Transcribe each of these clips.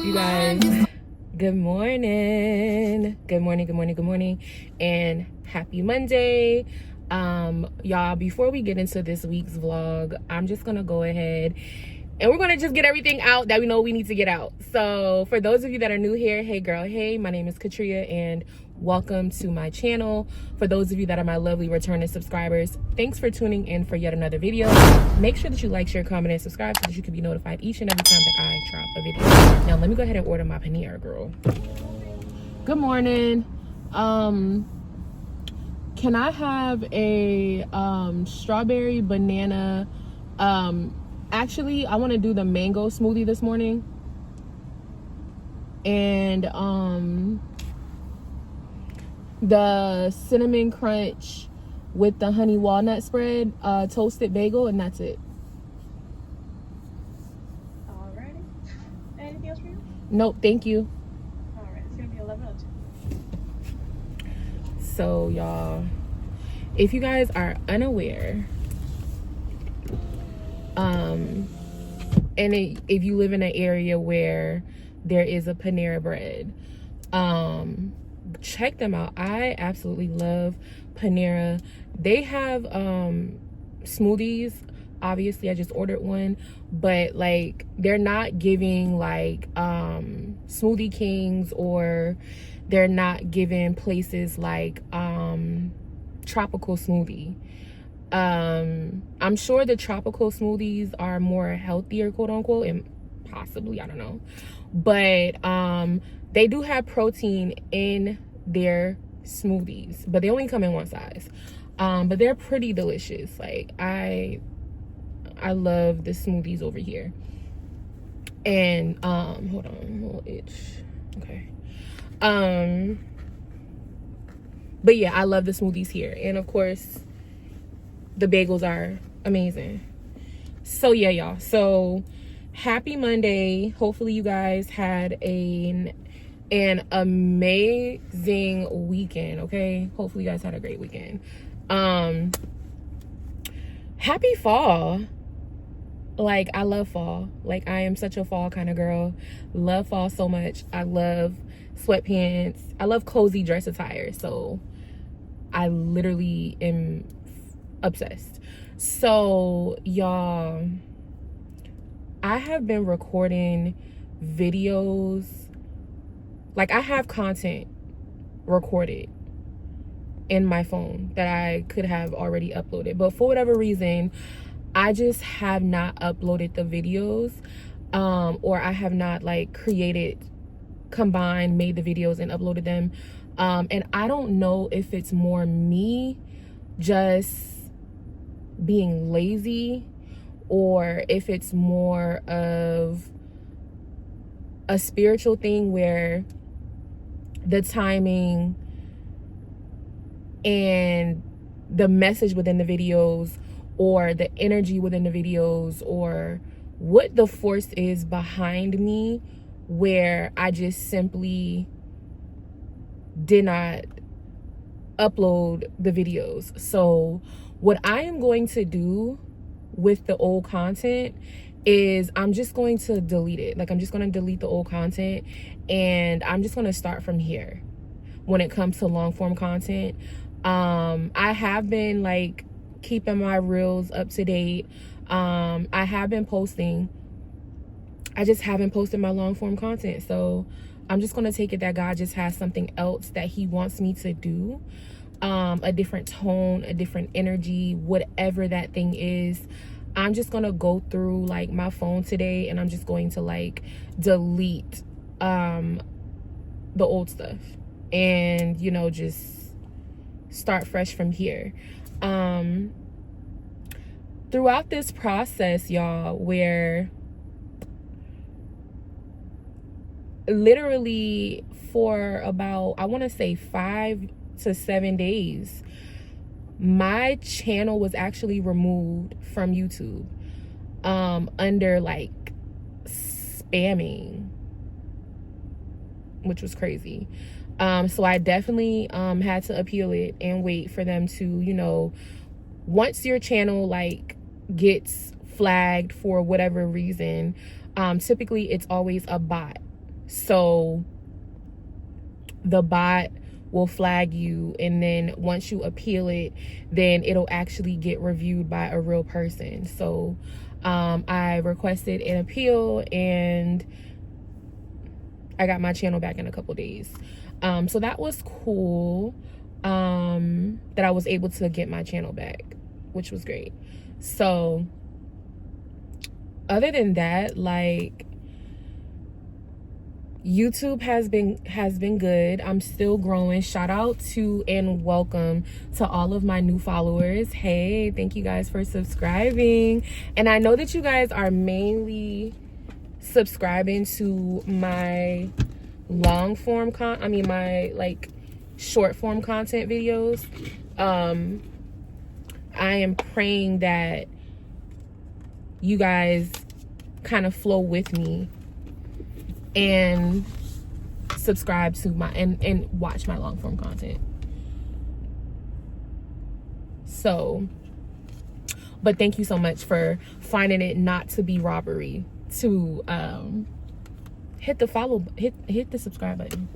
up, you guys? Good morning. Good morning, and happy Monday. Y'all, before we get into this week's vlog, I'm just gonna go ahead and we're gonna just get everything out that we know we need to get out. So for those of you that are new here, hey girl, hey, my name is Katria and welcome to my channel. For those of you that are my lovely returning subscribers, thanks for tuning in for yet another video. Make sure that you like, share, comment, and subscribe so that you can be notified each and every time that I drop a video. Now let me go ahead and order my paneer, girl. Good morning. Can I have a strawberry banana? Actually, I want to do the mango smoothie this morning, and the cinnamon crunch with the honey walnut spread, toasted bagel, and that's it. Alrighty. Anything else for you? Nope, thank you. Alright, it's gonna be 11:02. So y'all, if you guys are unaware, and if you live in an area where there is a Panera Bread, check them out. I absolutely love Panera. They have smoothies. Obviously I just ordered one, but like they're not giving like Smoothie Kings, or they're not giving places like Tropical Smoothie. I'm sure the tropical smoothies are more healthier, quote unquote, and possibly, I don't know, but they do have protein in their smoothies, but they only come in one size. But they're pretty delicious. Like I love the smoothies over here. And hold on, a little itch. Okay. But yeah, I love the smoothies here, and of course the bagels are amazing. So yeah, y'all, so happy Monday. Hopefully you guys had an amazing weekend. Okay, hopefully you guys had a great weekend. Happy fall. Like, I love fall. Like, I am such a fall kind of girl. Love fall so much. I love sweatpants. I love cozy dress attire, so I literally am obsessed. So y'all, I have been recording videos. Like, I have content recorded in my phone that I could have already uploaded, but for whatever reason I just have not uploaded the videos, or I have not like made the videos and uploaded them. And I don't know if it's more me just being lazy, or if it's more of a spiritual thing where the timing and the message within the videos, or the energy within the videos, or what the force is behind me, where I just simply did not upload the videos. So what I am going to do with the old content is I'm just going to delete it. Like, I'm just going to delete the old content, and I'm just going to start from here when it comes to long form content. I have been like keeping my reels up to date. I have been posting. I just haven't posted my long form content. So I'm just going to take it that God just has something else that he wants me to do. A different tone, a different energy, whatever that thing is. I'm just going to go through like my phone today, and I'm just going to like delete the old stuff, and you know, just start fresh from here. Throughout this process, y'all, where literally for about, I want to say 5 to 7 days, my channel was actually removed from YouTube under like spamming, which was crazy. So I definitely had to appeal it and wait for them to, you know, once your channel like gets flagged for whatever reason, typically it's always a bot So the bot will flag you, and then once you appeal it, then it'll actually get reviewed by a real person. So I requested an appeal, and I got my channel back in a couple days. So that was cool, that I was able to get my channel back, which was great. So other than that, like, YouTube has been good. I'm still growing. Shout out to and welcome to all of my new followers. Hey, thank you guys for subscribing. And I know that you guys are mainly subscribing to my long form my like short form content videos. I am praying that you guys kind of flow with me and subscribe to my and watch my long form content. So, but thank you so much for finding it not to be robbery to hit the subscribe button.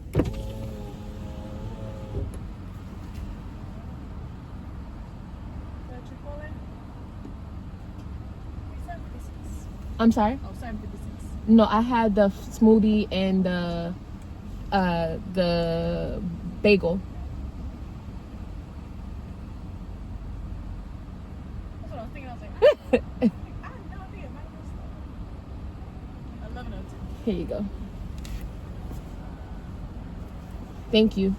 I'm sorry? Oh, 756. No, I had the smoothie and the bagel. That's what I was thinking. I was like, I have no idea. My first 1102. Here you go. Thank you.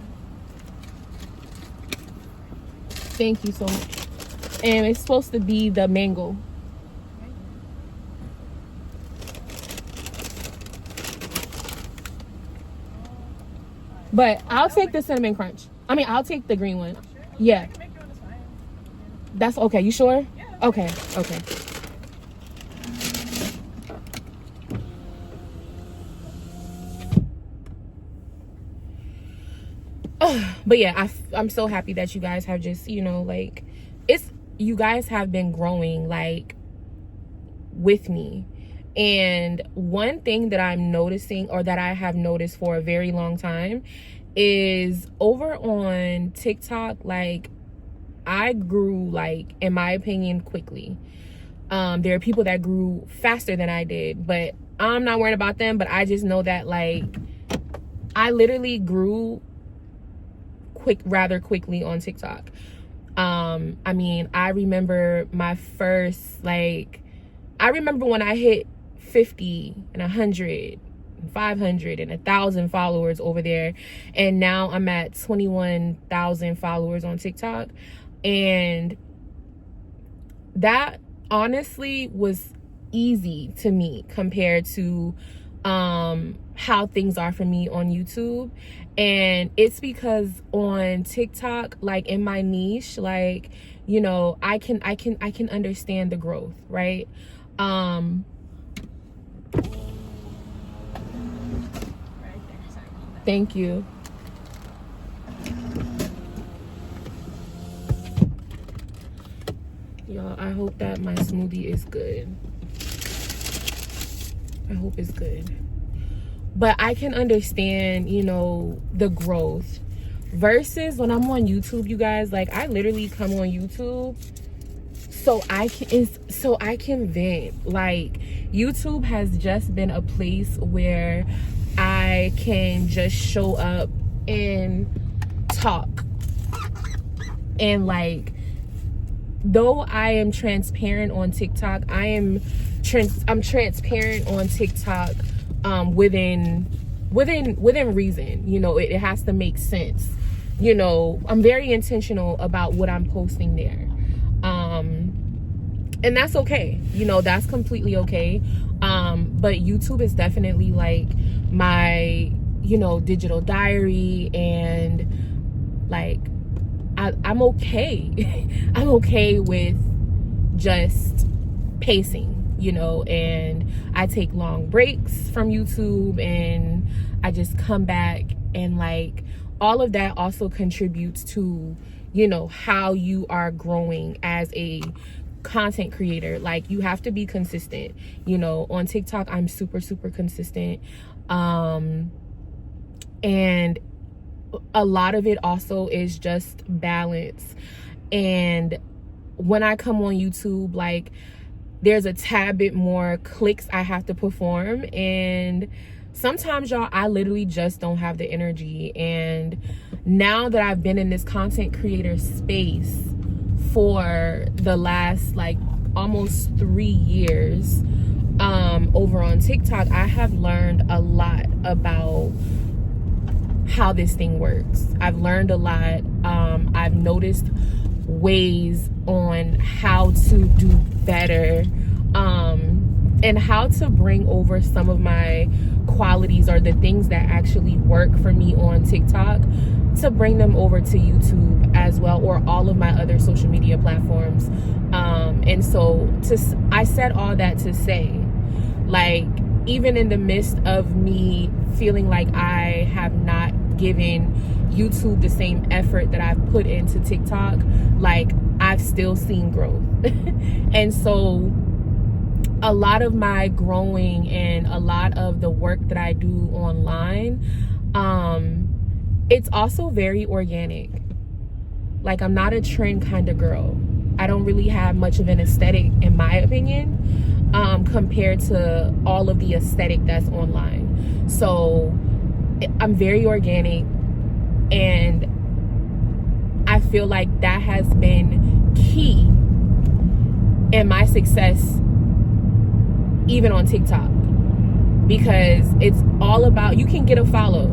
Thank you so much. And it's supposed to be the mango. But I'll take the cinnamon crunch. I'll take the green one. Yeah. I can make you one. It's fine. That's okay. You sure? Yeah. Okay. Okay. But yeah, I'm so happy that you guys have just, like, you guys have been growing, like, with me. And one thing that I'm noticing, or that I have noticed for a very long time, is over on TikTok, like, I grew, like, in my opinion, quickly. There are people that grew faster than I did, but I'm not worried about them. But I just know that, like, I literally grew rather quickly on TikTok. I remember my first, like, I remember when I hit 50 and 100 and 500 and 1,000 followers over there, and now I'm at 21,000 followers on TikTok. And that honestly was easy to me compared to how things are for me on YouTube. And it's because on TikTok, like, in my niche, like, I can understand the growth, right? Thank you. Y'all, I hope that my smoothie is good. I hope it's good. But I can understand, the growth. Versus when I'm on YouTube, you guys, like, I literally come on YouTube so I can vent. Like, YouTube has just been a place where I can just show up and talk. And, like, though I am transparent on TikTok, I'm transparent on TikTok within reason. It has to make sense. I'm very intentional about what I'm posting there. And that's okay. That's completely okay. But YouTube is definitely, like, my, digital diary. And, like, I'm okay. I'm okay with just pacing, and I take long breaks from YouTube, and I just come back, and, like, all of that also contributes to, how you are growing as a content creator. Like, you have to be consistent. On TikTok, I'm super consistent. And a lot of it also is just balance. And when I come on YouTube, like, there's a tad bit more clicks I have to perform, and sometimes, y'all, I literally just don't have the energy. And now that I've been in this content creator space for the last like almost 3 years over on TikTok, I have learned a lot about how this thing works. I've learned a lot. I've noticed ways on how to do better, and how to bring over some of my qualities or the things that actually work for me on TikTok to bring them over to YouTube as well, or all of my other social media platforms. And so I said all that to say, like, even in the midst of me feeling like I have not given YouTube the same effort that I've put into TikTok, like, I've still seen growth. And so a lot of my growing and a lot of the work that I do online, it's also very organic. Like, I'm not a trend kind of girl. I don't really have much of an aesthetic, in my opinion, compared to all of the aesthetic that's online. So I'm very organic, and I feel like that has been key in my success, even on TikTok, because it's all about, you can get a follow,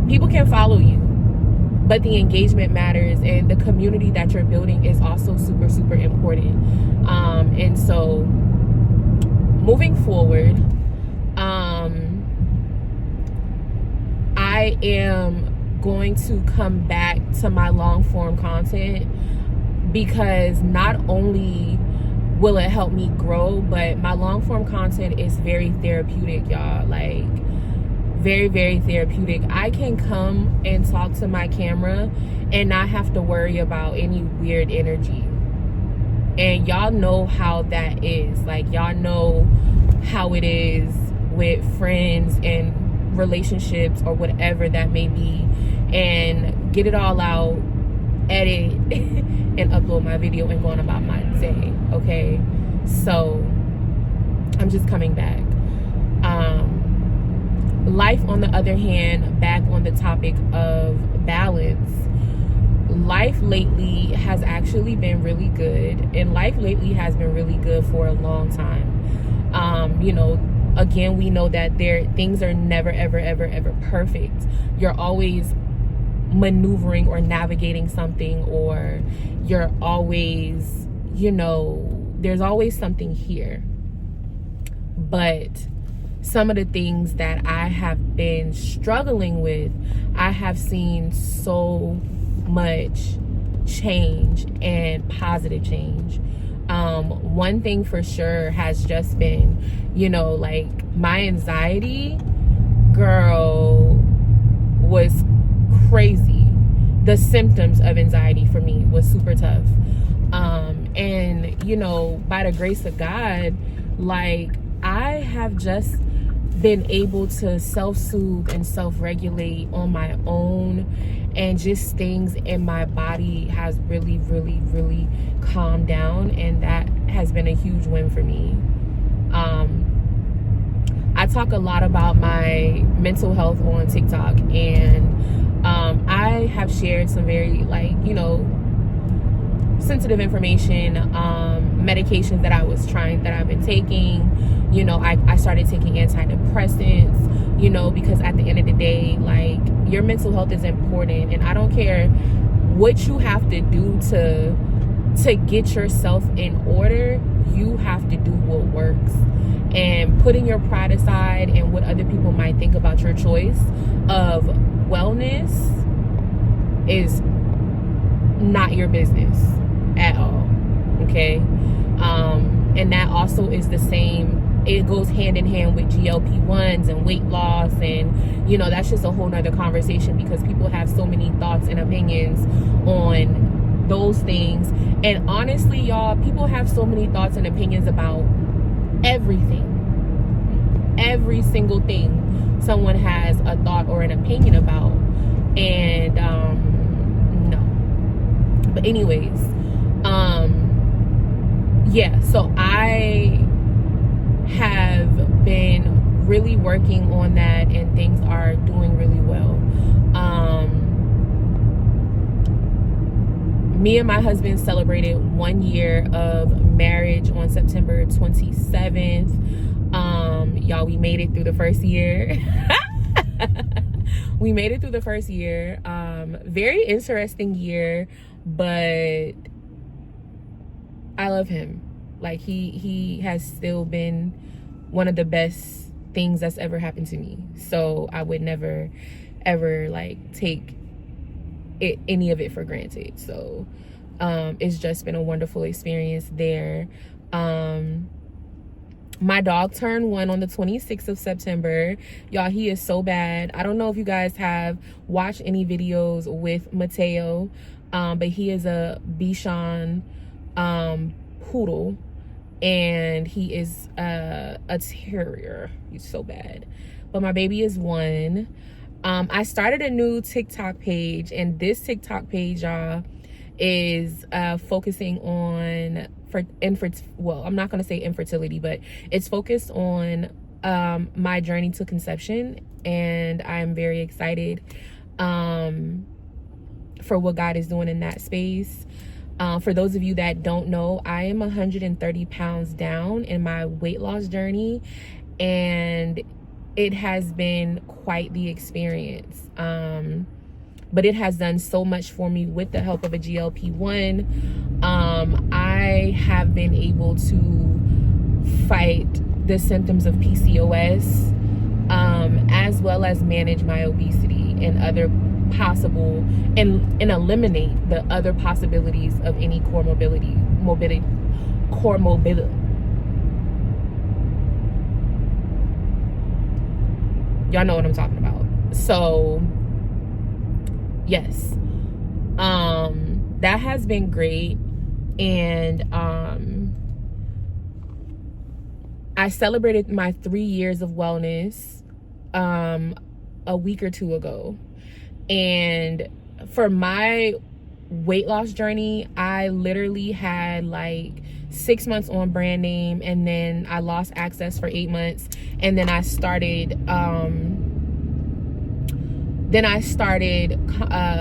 people can follow you, but the engagement matters, and the community that you're building is also super, super important. And so moving forward, I am going to come back to my long form content, because not only will it help me grow, but my long form content is very therapeutic, y'all. Like, very, very therapeutic. I can come and talk to my camera and not have to worry about any weird energy. And y'all know how that is. Like, y'all know how it is with friends and relationships or whatever that may be, and get it all out, edit, and upload my video and go on about my day. Okay, so I'm just coming back. Life, on the other hand, back on the topic of balance, life lately has actually been really good, and life lately has been really good for a long time. You know, again, we know that things are never, ever, ever, ever perfect. You're always maneuvering or navigating something, or you're always, you know, there's always something here. But some of the things that I have been struggling with, I have seen so much change, and positive change. One thing for sure has just been, you know, like, my anxiety, girl, was crazy. The symptoms of anxiety for me was super tough. And, you know, by the grace of God, like, I have just been able to self-soothe and self-regulate on my own, and just things in my body has really, really, really calmed down, and that has been a huge win for me. I talk a lot about my mental health on TikTok, and I have shared some very, like, you know, sensitive information, medications that I've been taking. You know, I started taking antidepressants, you know, because at the end of the day, like, your mental health is important, and I don't care what you have to do to get yourself in order. You have to do what works, and putting your pride aside and what other people might think about your choice of wellness is not your business at all. Okay. And that also is the same, it goes hand in hand with GLP-1s and weight loss, and, you know, that's just a whole nother conversation, because people have so many thoughts and opinions on those things. And honestly, y'all, people have so many thoughts and opinions about everything, every single thing, someone has a thought or an opinion about. And no. But anyways, yeah, so I have been really working on that, and things are doing really well. Me and my husband celebrated 1 year of marriage on September 27th. Y'all, we made it through the first year. We made it through the first year. Very interesting year, but I love him. Like, he has still been one of the best things that's ever happened to me. So I would never ever like take any of it for granted. So it's just been a wonderful experience there. My dog turned 1 on the 26th of September. Y'all, he is so bad. I don't know if you guys have watched any videos with Mateo, but he is a Bichon poodle, and he is a terrier. He's so bad. But my baby is 1. I started a new TikTok page, and this TikTok page, y'all, is focusing on I'm not going to say infertility, but it's focused on my journey to conception, and I'm very excited for what God is doing in that space. For those of you that don't know, I am 130 pounds down in my weight loss journey, and it has been quite the experience. But it has done so much for me with the help of a GLP-1. I have been able to fight the symptoms of PCOS, as well as manage my obesity and other possible and eliminate the other possibilities of any core morbidity. Y'all know what I'm talking about. So yes, that has been great. And I celebrated my 3 years of wellness a week or two ago. And for my weight loss journey, I literally had like 6 months on brand name, and then I lost access for 8 months, and then I started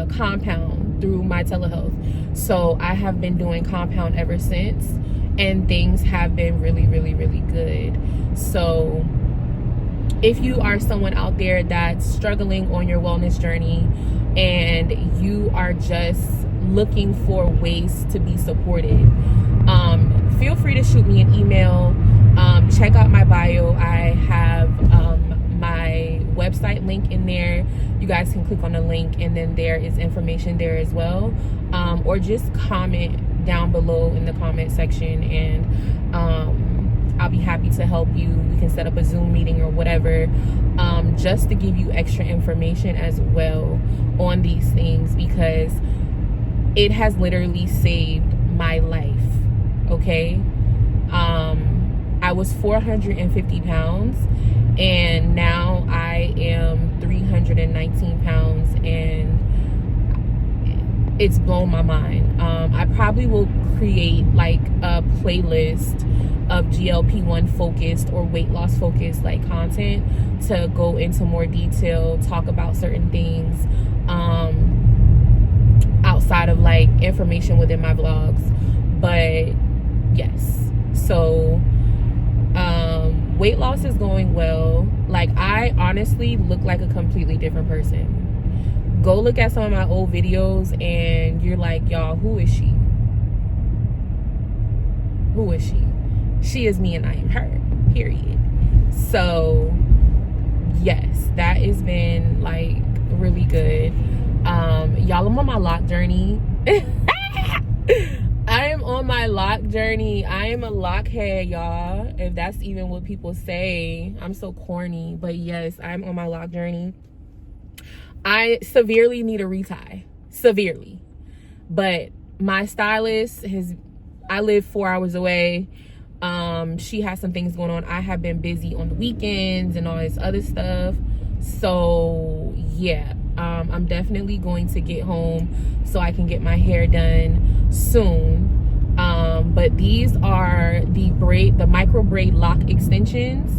Compound through my telehealth. So I have been doing Compound ever since, and things have been really, really, really good. So if you are someone out there that's struggling on your wellness journey, and you are just looking for ways to be supported, feel free to shoot me an email. Check out my bio. I have my website link in there. You guys can click on the link, and then there is information there as well. Or just comment down below in the comment section, and I'll be happy to help you. We can set up a Zoom meeting or whatever, just to give you extra information as well on these things, because it has literally saved my life. Okay, I was 450 pounds, and now I am 319 pounds, and it's blown my mind. I probably will create like a playlist of GLP-1 focused or weight loss focused like content to go into more detail, talk about certain things outside of like information within my vlogs. But yes, so weight loss is going well. Like, I honestly look like a completely different person. Go look at some of my old videos, and you're like, y'all, who is she? Who is she? She is me, and I am her, period. So yes, that has been like really good. Y'all, I'm on my lock journey. I am on my lock journey. I am a lockhead, y'all, if that's even what people say. I'm so corny, but yes, I'm on my lock journey. I severely need a retie, severely. But my stylist I live 4 hours away. She has some things going on. I have been busy on the weekends and all this other stuff. So yeah, I'm definitely going to get home so I can get my hair done soon. But these are the micro braid lock extensions,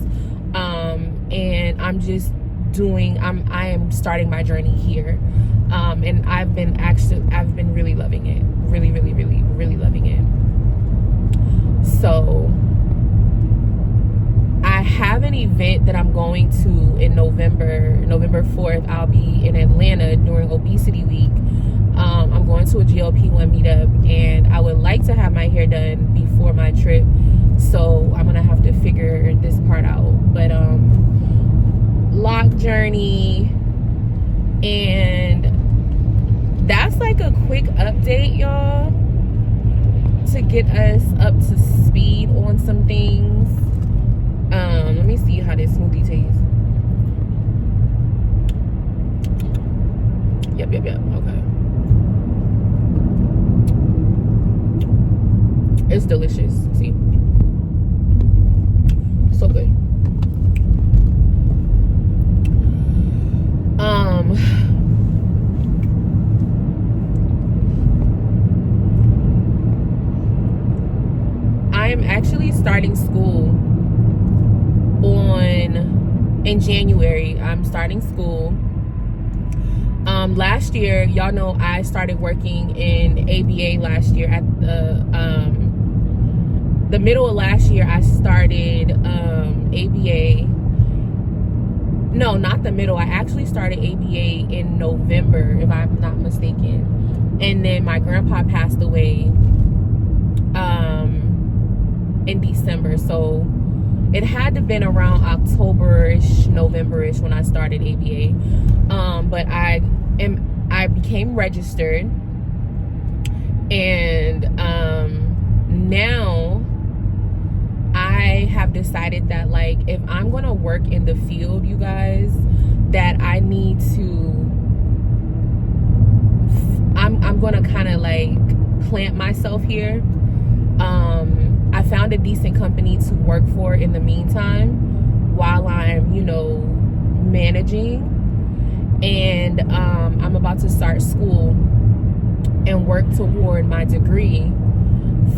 and I am starting my journey here, and I've been really loving it, really loving it. So I have an event that I'm going to in November 4th. I'll be in Atlanta during Obesity Week. I'm going to a GLP-1 meetup, and I would like to have my hair done before my trip. So I'm gonna have to figure this part out. But lock journey, and that's like a quick update, y'all, to get us up to speed on some things. Let me see how this smoothie tastes. Yep, okay. It's delicious. See, so good. I am actually starting school in January. I'm starting school. Last year, y'all know I started working in ABA last year. At the middle of last year, I started ABA. No, not the middle. I actually started ABA in November, if I'm not mistaken. And then my grandpa passed away in December. So it had to have been around October-ish, November-ish when I started ABA. But I became registered, and now I have decided that, like, if I'm gonna work in the field, you guys, that I need to I'm gonna kind of like plant myself here. I found a decent company to work for in the meantime while I'm, managing, and I'm about to start school and work toward my degree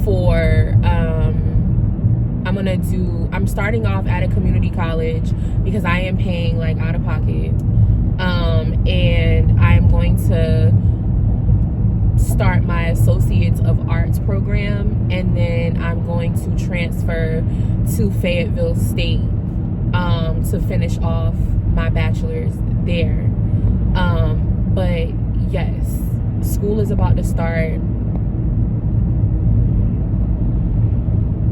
for I'm starting off at a community college because I am paying like out of pocket, and I am going to start my Associates of Arts program, and then I'm going to transfer to Fayetteville State to finish off my bachelor's there. But yes, school is about to start.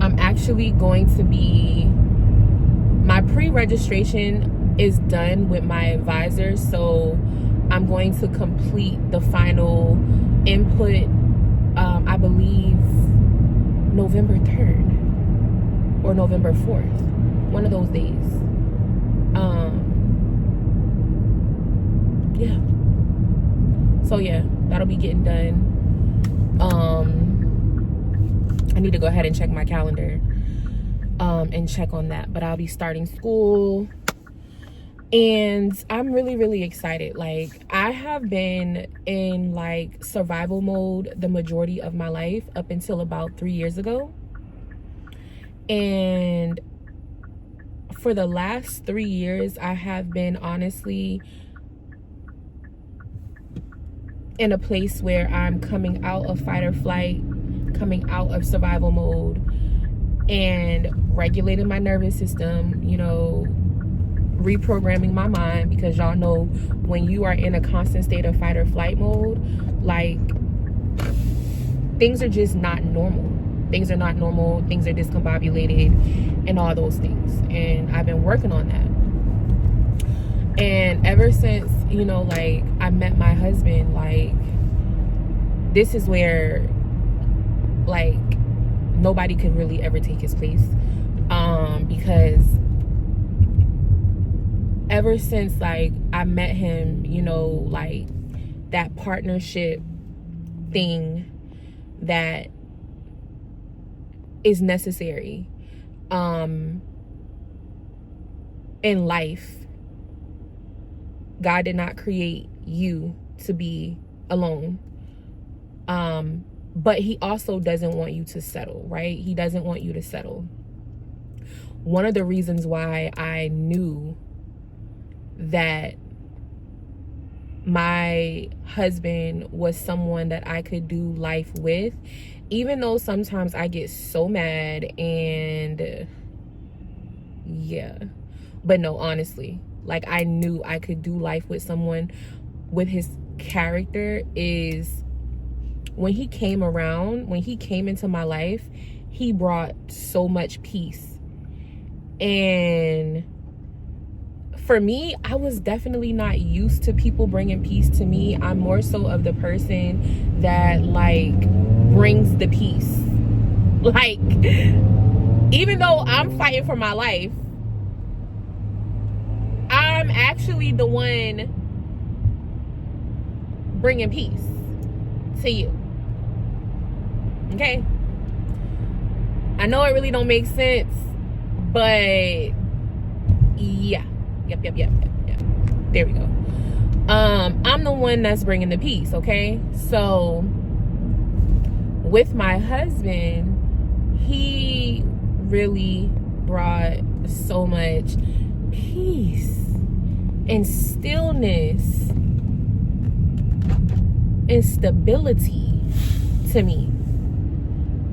I'm actually going to be, my pre-registration is done with my advisor, so I'm going to complete the final input, I believe November 3rd or November 4th, one of those days. Yeah, so yeah, that'll be getting done. I need to go ahead and check my calendar and check on that, but I'll be starting school, and I'm really excited. Like, I have been in like survival mode the majority of my life up until about 3 years ago, and for the last 3 years I have been honestly in a place where I'm coming out of fight or flight, coming out of survival mode, and regulating my nervous system, reprogramming my mind, because y'all know when you are in a constant state of fight or flight mode, like, things are just not normal. Things are not normal, things are discombobulated, and all those things. And I've been working on that. And ever since, like, I met my husband, like, this is where, like, nobody could really ever take his place. Because ever since, like, I met him, like, that partnership thing that is necessary in life God did not create you to be alone. But he also doesn't want you to settle, right? He doesn't want you to settle. One of the reasons why I knew that my husband was someone that I could do life with, even though sometimes I get so mad and yeah, but no, honestly, like, I knew I could do life with someone with his character is when he came around, when he came into my life, he brought so much peace. And for me, I was definitely not used to people bringing peace to me. I'm more so of the person that, like, brings the peace. Like, even though I'm fighting for my life, I'm actually the one bringing peace to you. Okay? I know it really don't make sense, but yeah. Yep. There we go. I'm the one that's bringing the peace, okay? So with my husband, he really brought so much peace and stillness and stability to me.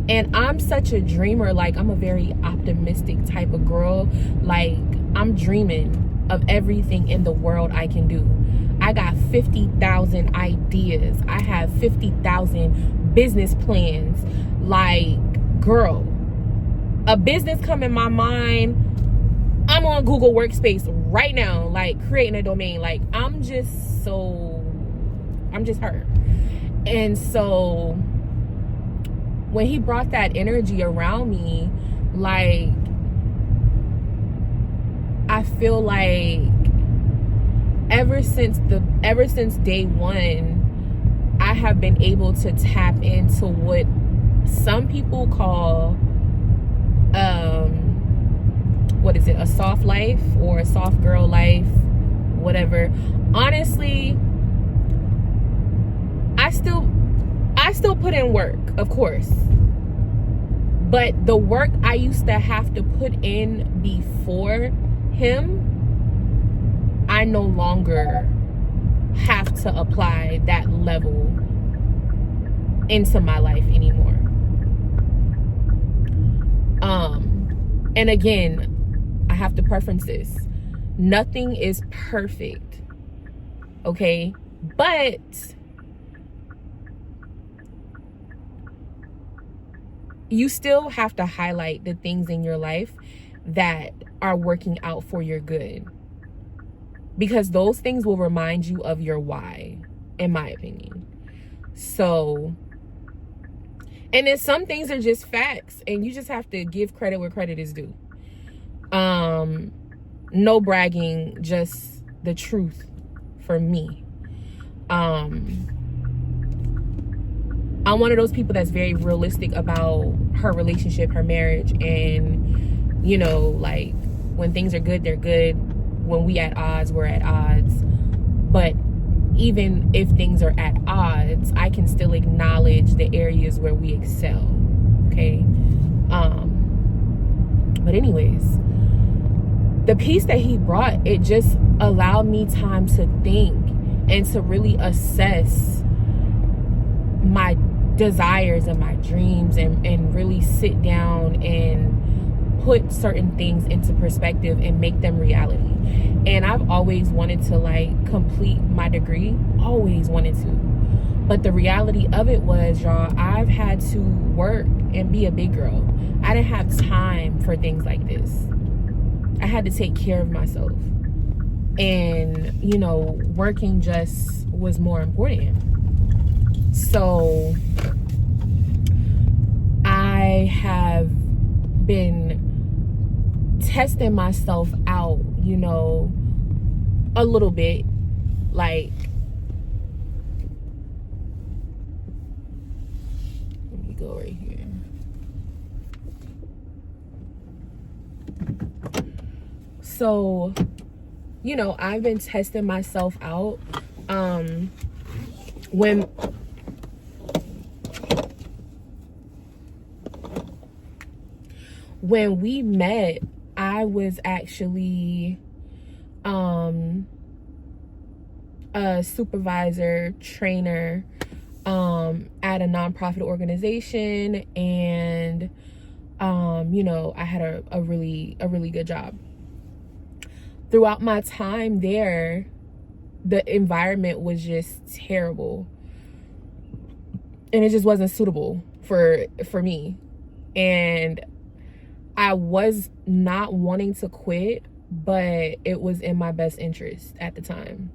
And I'm such a dreamer. Like, I'm a very optimistic type of girl. Like, I'm dreaming of everything in the world I can do. I got 50,000 ideas. I have 50,000 business plans. Like, girl, a business come in my mind, I'm on Google Workspace right now, like, creating a domain. Like, I'm just her. And so when he brought that energy around me, like, I feel like ever since day one, I have been able to tap into what some people call a soft life or a soft girl life, whatever. Honestly, I still put in work, of course. But the work I used to have to put in before him, I no longer have to apply that level into my life anymore. And again, I have to preference this. Nothing is perfect, okay? But you still have to highlight the things in your life that are working out for your good, because those things will remind you of your why, in my opinion. So, and then some things are just facts, and you just have to give credit where credit is due. No bragging, just the truth for me. I'm one of those people that's very realistic about her relationship, her marriage, and, you know, like, when things are good, they're good. When we at odds, we're at odds. But even if things are at odds, I can still acknowledge the areas where we excel, okay? But anyways, the peace that he brought, it just allowed me time to think and to really assess my desires and my dreams, and really sit down and put certain things into perspective and make them reality. And I've always wanted to, like, complete my degree, always wanted to. But the reality of it was, y'all, I've had to work and be a big girl. I didn't have time for things like this. I had to take care of myself. And, you know, working just was more important. So I have been testing myself out, you know, a little bit. Like, let me go right here. So you know, I've been testing myself out. When we met, I was actually a supervisor, trainer at a nonprofit organization, and you know, I had a really good job. Throughout my time there, the environment was just terrible, and it just wasn't suitable for me. And I was not wanting to quit, but it was in my best interest at the time.